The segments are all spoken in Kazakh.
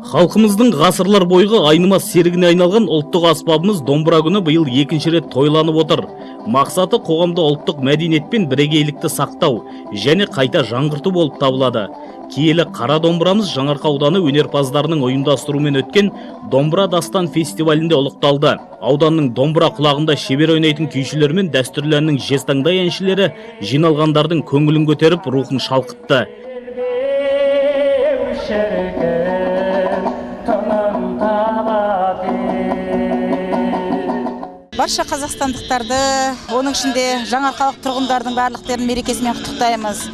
Халқымыздың ғасырлар бойғы айнымас серігіне айналған ұлттық аспабымыз домбыра күні биыл екінші рет тойланып отыр. Мақсаты қоғамда ұлттық мәдениет пен бірегейлікті сақтау және қайта жаңғырту болып табылады. Киелі қара домбырамыз Жаңарқа ауданы өнерпаздарының ұйымдастыруымен өткен Домбыра дастан фестивалінде ұлықталды. Ауданның домбыра құлағында шебер ойнайтын күйшілер мен дәстүрлі әннің жезтаңдай әншілері жиналғандардың көңілін көтеріп, рухын шалқытты. Барша қазақстандықтарды, оның ішінде жаңарқалық тұрғындардың барлықтерін мерекесімен құттықтаймыз.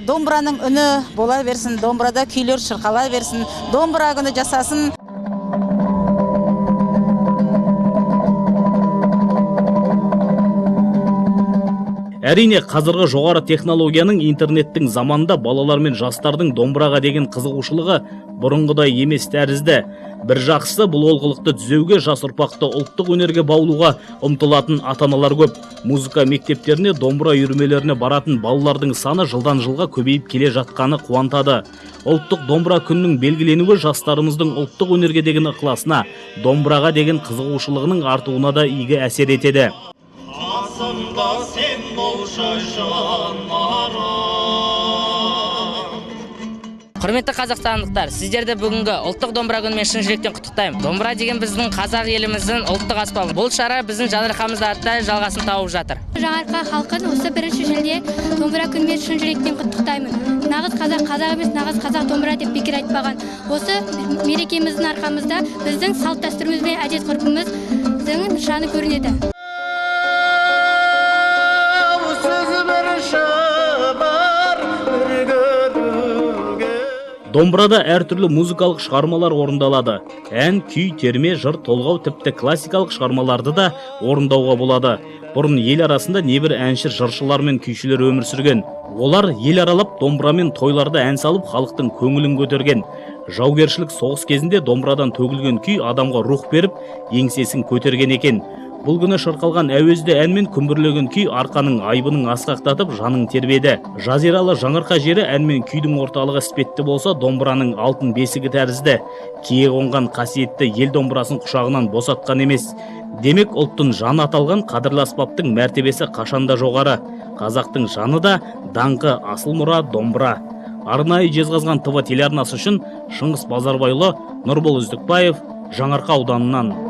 Домбыраның үні бола берсін, домбырада күйлер шырқала берсін, домбыра күні жасасын. Әрине, қазіргі жоғары технологияның интернеттің заманында балалар мен жастардың домбыраға деген қызығушылығы бұрынғыдай емес тәрізді. Бір жақсысы, бұл олқылықты түзеуге, жас ұрпақты ұлттық өнерге баулуға ұмтылатын ата-аналар көп. Музыка мектептеріне, домбыра үйірмелеріне баратын балалардың саны жылдан жылға көбейіп келе жатқаны қуантады. Ұлттық домбыра күнінің белгіленуі жастарымыздың ұлттық өнерге деген ықыласына, домбыраға деген қызығушылығының артуына да игі әсер етеді. Құрметті қазақстандықтар, сіздерді бүгінгі ұлттық домбыра күнімен шын жүректен құттықтаймын. Домбыра деген біздің қазақ еліміздің ұлттық аспабы. Бұл шара біздің Жаңарқамызда атты жалғасын тауып жатыр. Жаңарқа халқын осы 1 шілде домбыра күнімен шын жүректен құттықтаймын. Нағыз қазақ емес, нағыз қазақ домбыра деп бекер айтпаған. Осы мерекеміздің арқамызда біздің салт дәстүріміз бен әдет ғұрпымыздың нышаны көрінеді. Домбырада әртүрлі музыкалық шығармалар орындалады. Ән, күй, терме, жыр, толғау, тіпті классикалық шығармаларды да орындауға болады. Бұрын ел арасында небір әнші, жыршылар мен күйшілер өмір сүрген. Олар ел аралап домбырамен тойларда ән салып, халықтың көңілін көтерген. Жаугершілік соғыс кезінде домбырадан төгілген күй адамға рух беріп, еңсесін көтерген екен. Бұл күні шырқалған әуезді әнмен күмбірлеген күй арқаның айбының асқақтатып, жаның тербеді. Жазиралы Жаңарқа жері ән мен күйдің орталығы іспетті болса, домбыраның алтын бесігі тәрізді. Кие қонған қасиетті ел домбырасын құшағынан босатқан емес. Демек, ұлттың жаны аталған қадірлі аспаптың мәртебесі қашанда жоғары. Қазақтың жаны да даңқы асыл мұра домбыра. Арнайы Жезқазған ТВ телеарнасы үшін Шыңғыс Базарбайұлы, Нұрбол Үздікбаев, Жаңарқа ауданынан.